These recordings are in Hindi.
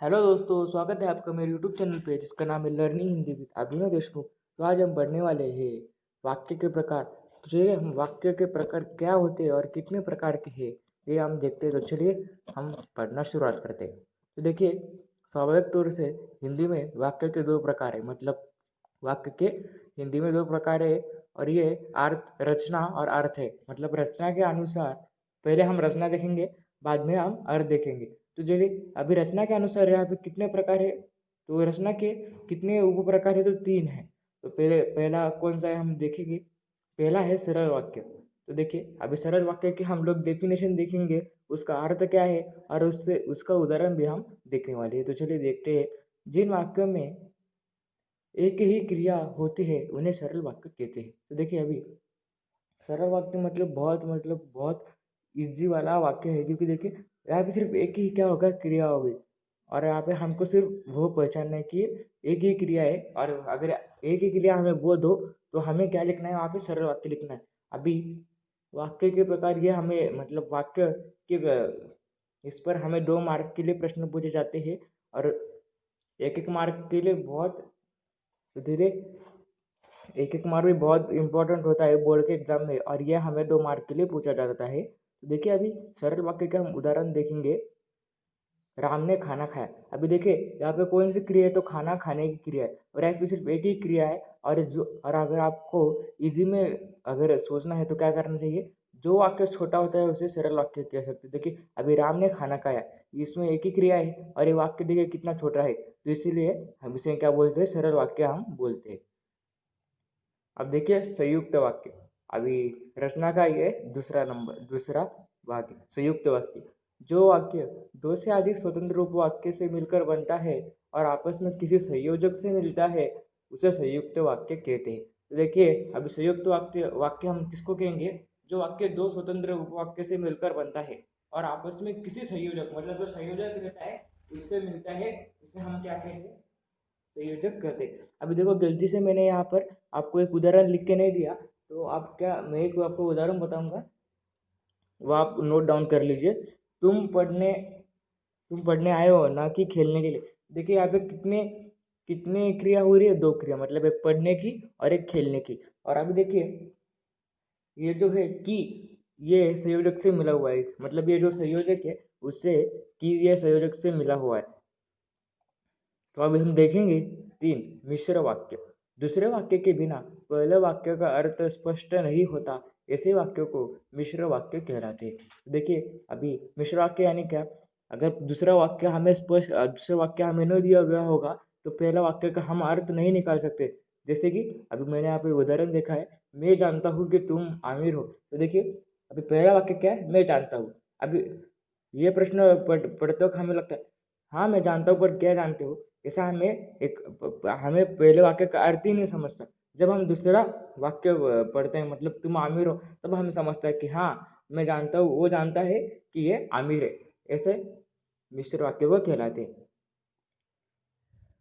हेलो दोस्तों, स्वागत है आपका मेरे यूट्यूब चैनल पे जिसका नाम है लर्निंग हिंदी विद अभिनव देशमुख। तो आज हम पढ़ने वाले हैं वाक्य के प्रकार। तो चलिए हम वाक्य के प्रकार क्या होते हैं और कितने प्रकार के हैं ये हम देखते हैं। तो चलिए हम पढ़ना शुरुआत करते हैं। तो देखिए, स्वाभाविक तौर से हिंदी में वाक्य के दो प्रकार है। मतलब वाक्य के हिंदी में दो प्रकार है और ये अर्थ रचना और अर्थ है। मतलब रचना के अनुसार पहले हम रचना देखेंगे, बाद में हम अर्थ देखेंगे। तो चलिए अभी रचना के अनुसार यहाँ पे कितने प्रकार है, तो रचना के कितने उप प्रकार है, तो 3 है। तो पहला कौन सा है हम देखेंगे। पहला है सरल वाक्य। तो देखिए अभी सरल वाक्य की हम लोग डेफिनेशन देखेंगे, उसका अर्थ क्या है और उससे उसका उदाहरण भी हम देखने वाले हैं। तो चलिए देखते हैं। जिन वाक्यों में एक ही क्रिया होती है उन्हें सरल वाक्य कहते हैं। तो देखिए अभी सरल वाक्य मतलब बहुत इजी वाला वाक्य है, क्योंकि देखिए यहाँ पे सिर्फ एक ही क्या होगा, क्रिया होगी। और यहाँ पे हमको सिर्फ वो पहचानना है कि एक ही क्रिया है, और अगर एक ही क्रिया हमें बोल दो तो हमें क्या लिखना है, वहाँ पे सरल वाक्य लिखना है। अभी वाक्य के प्रकार ये हमें मतलब वाक्य के इस पर हमें 2 मार्क के लिए प्रश्न पूछे जाते हैं, और एक एक मार्क के लिए बहुत धीरे एक एक मार्क भी बहुत इंपॉर्टेंट होता है बोर्ड के एग्जाम में, और यह हमें 2 मार्क के लिए पूछा जाता है। तो देखिए अभी सरल वाक्य का हम उदाहरण देखेंगे। राम ने खाना खाया। अभी देखिए यहाँ पे कौन सी क्रिया है, तो खाना खाने की क्रिया है, और यहाँ पे सिर्फ एक ही क्रिया है। और अगर आपको इजी में अगर सोचना है तो क्या करना चाहिए, जो वाक्य छोटा होता है उसे सरल वाक्य कह सकते हैं। देखिए अभी राम ने खाना खाया, इसमें एक ही क्रिया है और ये वाक्य देखिए कितना छोटा है, तो इसीलिए हम इसे क्या बोलते हैं, सरल वाक्य हम बोलते हैं। अब देखिए संयुक्त वाक्य। अभी रचना का ये दूसरा वाक्य संयुक्त वाक्य। जो वाक्य दो से अधिक स्वतंत्र उपवाक्य से मिलकर बनता है और आपस में किसी संयोजक से मिलता है, उसे संयुक्त वाक्य कहते हैं। तो देखिए अभी संयुक्त वाक्य वाक्य हम किसको कहेंगे, जो वाक्य दो स्वतंत्र उपवाक्य से मिलकर बनता है और आपस में किसी संयोजक मतलब जो संयोजक रहता है उससे मिलता है, उसे हम क्या कहते हैं, संयोजक कहते हैं। अभी देखो गलती से मैंने यहाँ पर आपको एक उदाहरण लिख के नहीं दिया, तो आप क्या, मैं एक आपको उदाहरण बताऊंगा, वो आप नोट डाउन कर लीजिए। तुम पढ़ने तुम पढ़ने आए हो ना कि खेलने के लिए। देखिए यहाँ पे कितने कितने क्रिया हो रही है, 2 क्रिया, मतलब एक पढ़ने की और एक खेलने की। और अभी देखिए ये जो है कि ये संयोजक से मिला हुआ है, मतलब ये जो संयोजक है उससे कि ये संयोजक से मिला हुआ है। तो अभी हम देखेंगे 3 मिश्र वाक्य। दूसरे वाक्य के बिना पहले वाक्य का अर्थ स्पष्ट नहीं होता, ऐसे वाक्यों को मिश्र वाक्य कहलाते हैं। देखिए अभी मिश्र वाक्य यानी क्या, अगर दूसरा वाक्य हमें न दिया गया होगा तो पहला वाक्य का हम अर्थ नहीं निकाल सकते। जैसे कि अभी मैंने यहाँ पे उदाहरण देखा है, मैं जानता हूँ कि तुम आमिर हो। तो देखिए अभी पहला वाक्य क्या है, मैं जानता हूँ। अभी ये प्रश्न पढ़ते वक्त हमें लगता है हाँ मैं जानता हूँ, पर क्या जानते हो, ऐसा हमें पहले वाक्य का अर्थ ही नहीं समझता। जब हम दूसरा वाक्य पढ़ते हैं, मतलब तुम आमिर हो, तब हमें समझता है कि हाँ मैं जानता हूँ, वो जानता है कि ये आमिर है। ऐसे मिश्र वाक्य को कहलाते हैं।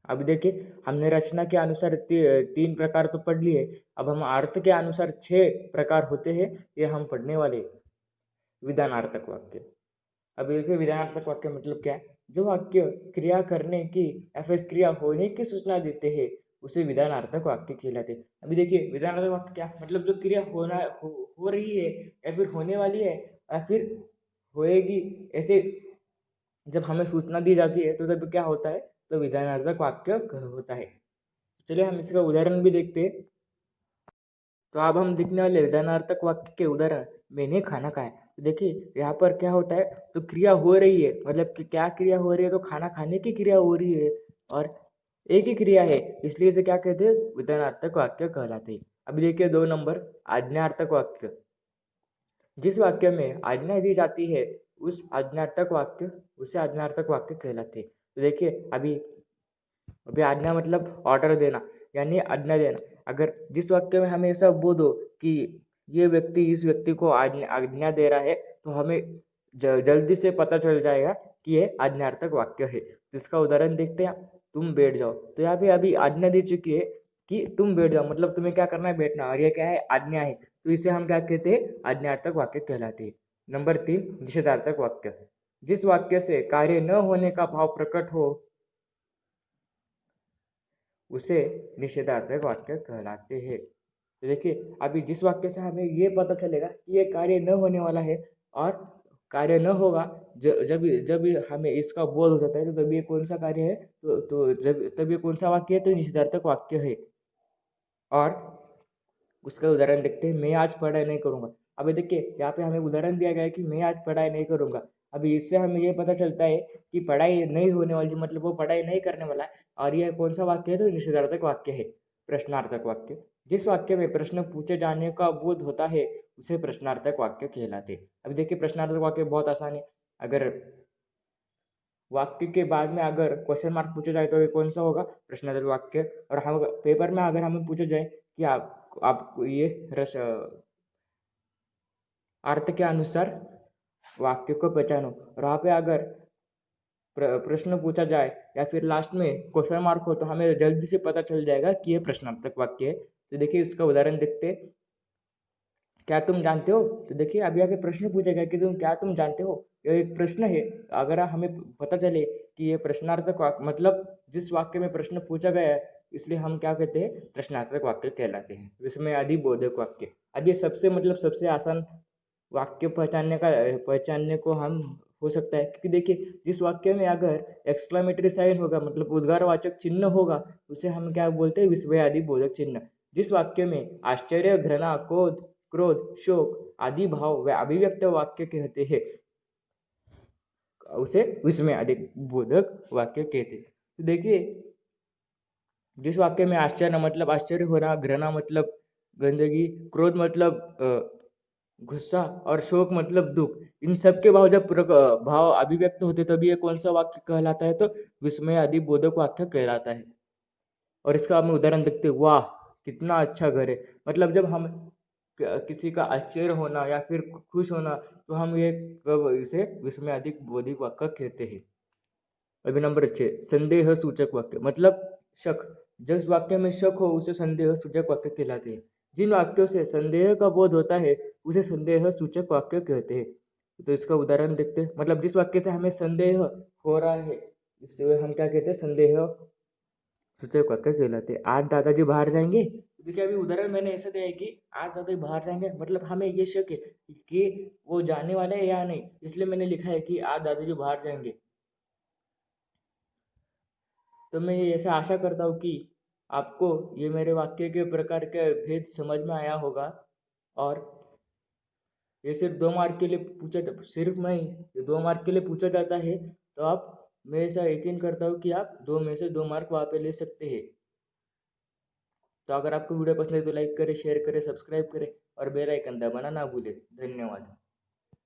अब देखिए हमने रचना के अनुसार 3 प्रकार तो पढ़ लिए, अब हम अर्थ के अनुसार 6 प्रकार होते हैं, ये हम पढ़ने वाले हैं। विधानार्थक वाक्य। अब देखिए विधानार्थक वाक्य मतलब क्या है, जो वाक्य क्रिया करने की या फिर क्रिया होने की सूचना देते हैं उसे विधानार्थक वाक्य कहलाते हैं। अभी देखिए विधानार्थक वाक्य क्या, मतलब जो क्रिया हो रही है या फिर होने वाली है या फिर होएगी, ऐसे जब हमें सूचना दी जाती है तो तब क्या होता है, तो विधानार्थक वाक्य होता है। चलिए हम इसका उदाहरण भी देखते हैं। तो अब हम देखने वाले विधानार्थक वाक्य के उदाहरण। मैंने खाना खाया। तो देखिए यहाँ पर क्या होता है, तो क्रिया हो रही है, मतलब कि क्या क्रिया हो रही है, तो खाना खाने की क्रिया हो रही है और एक ही क्रिया है, इसलिए इसे क्या कहते हैं, विधानार्थक वाक्य कहलाते हैं। अभी देखिए 2 नंबर आज्ञार्थक वाक्य। जिस वाक्य में आज्ञा दी जाती है उसे आज्ञार्थक वाक्य कहलाते हैं। तो देखिए अभी अभी आज्ञा मतलब ऑर्डर देना, यानी आज्ञा देना। अगर जिस वाक्य में हमें ऐसा बोल दो कि ये व्यक्ति इस व्यक्ति को आज्ञा आज्ञा दे रहा है, तो हमें जल्दी से पता चल जाएगा कि ये आज्ञार्थक वाक्य है। तो इसका उदाहरण देखते हैं। तुम बैठ जाओ। तो यहाँ पे अभी आज्ञा दी चुकी है कि तुम बैठ जाओ, मतलब तुम्हें क्या करना है, बैठना, और ये क्या है, आज्ञा है। तो इसे हम क्या कहते हैं, आज्ञार्थक वाक्य कहलाते हैं। नंबर 3 निषेधार्थक वाक्य। जिस वाक्य से कार्य न होने का भाव प्रकट हो उसे निषेधार्थक वाक्य कहलाते हैं। तो देखिए अभी जिस वाक्य से हमें ये पता चलेगा कि ये कार्य न होने वाला है और कार्य न होगा, जब जब हमें इसका बोध हो जाता है, तो तब ये कौन सा कार्य है, तो जब तब ये कौन सा वाक्य है, तो निषेधार्थक वाक्य है। और उसका उदाहरण देखते हैं, मैं आज पढ़ाई नहीं करूँगा। अभी देखिए यहाँ पे हमें उदाहरण दिया गया है कि मैं आज पढ़ाई नहीं करूँगा। अभी इससे हमें ये पता चलता है कि पढ़ाई नहीं होने वाली, मतलब वो पढ़ाई नहीं करने वाला है। और यह कौन सा वाक्य है, तो निषेधार्थक वाक्य है, प्रश्नार्थक वाक्य। जिस वाक्य में प्रश्न पूछे जाने का बोध होता है उसे प्रश्नार्थक वाक्य कहलाते हैं। अभी देखिए प्रश्नार्थक वाक्य बहुत आसान है। अगर वाक्य के बाद में अगर क्वेश्चन मार्क पूछा जाए तो ये कौन सा होगा, प्रश्नार्थक वाक्य। और हम पेपर में अगर हमें पूछा जाए कि आप ये रस अर्थ के अनुसार वाक्य को पहचानो, और वहाँ पे अगर प्रश्न पूछा जाए या फिर लास्ट में क्वेश्चन मार्क हो, तो हमें जल्दी से पता चल जाएगा कि ये प्रश्नार्थक वाक्य है। तो देखिए इसका उदाहरण देखते हैं, क्या तुम जानते हो। तो देखिए अभी आगे प्रश्न पूछेगा कि तुम जानते हो, यह एक प्रश्न है। अगर हमें पता चले कि ये प्रश्नार्थक वाक्य, मतलब जिस वाक्य में प्रश्न पूछा गया है, इसलिए हम क्या कहते हैं, प्रश्नार्थक वाक्य कहलाते हैं। इसमें आदि बोधक वाक्य। अब ये सबसे आसान वाक्य पहचानने को हम हो सकता है, क्योंकि देखिए जिस वाक्य में अगर एक्सक्लेमेटरी साइन होगा, मतलब उद्गारवाचक चिन्ह होगा, उसे हम क्या बोलते हैं, विस्मय आदि बोधक चिन्ह। जिस वाक्य में आश्चर्य, घृणा, क्रोध, शोक आदि भाव व अभिव्यक्त वाक्य कहते हैं, उसे विस्मय आदि बोधक वाक्य कहते हैं। तो देखिए जिस वाक्य में आश्चर्य मतलब आश्चर्य होना, घृणा मतलब गंदगी, क्रोध मतलब गुस्सा, और शोक मतलब दुख, इन सब के भाव जब भाव अभिव्यक्त होते तभी ये कौन सा वाक्य कहलाता है, तो विस्मय आदि बोधक वाक्य कहलाता है। और इसका हम उदाहरण देखते हैं, वाह कितना अच्छा घर है। मतलब जब हम किसी का आश्चर्य होना या फिर खुश होना, तो हम ये कब इसे विस्मय आदि बोधिक वाक्य कहते हैं। अभी नंबर 6, संदेह सूचक वाक्य, मतलब शक। जिस वाक्य में शक हो उसे संदेह सूचक वाक्य कहलाते हैं। जिन वाक्यों से संदेह का बोध होता है उसे संदेह सूचक वाक्य कहते हैं। तो इसका उदाहरण देखते हैं, मतलब जिस वाक्य से हमें संदेह हो रहा है, इससे हम क्या कहते हैं, संदेह सूचक वाक्य कहलाते हैं। आज दादाजी बाहर जाएंगे। देखिए अभी उदाहरण मैंने ऐसा दिया है कि आज दादाजी बाहर जाएंगे, मतलब हमें ये शक है कि वो जाने वाले हैं या नहीं, इसलिए मैंने लिखा है कि आज दादाजी बाहर जाएंगे। तो मैं ये ऐसा आशा करता हूँ कि आपको ये मेरे वाक्य के प्रकार के भेद समझ में आया होगा। और ये सिर्फ 2 मार्क के लिए सिर्फ नहीं, ये 2 मार्क के लिए पूछा जाता है। तो आप, मैं ऐसा यकीन करता हूँ कि आप 2 में से 2 मार्क वहाँ पे ले सकते हैं। तो अगर आपको वीडियो पसंद है तो लाइक करें, शेयर करें, सब्सक्राइब करें और बेल आइकन दबाना ना भूलें। धन्यवाद।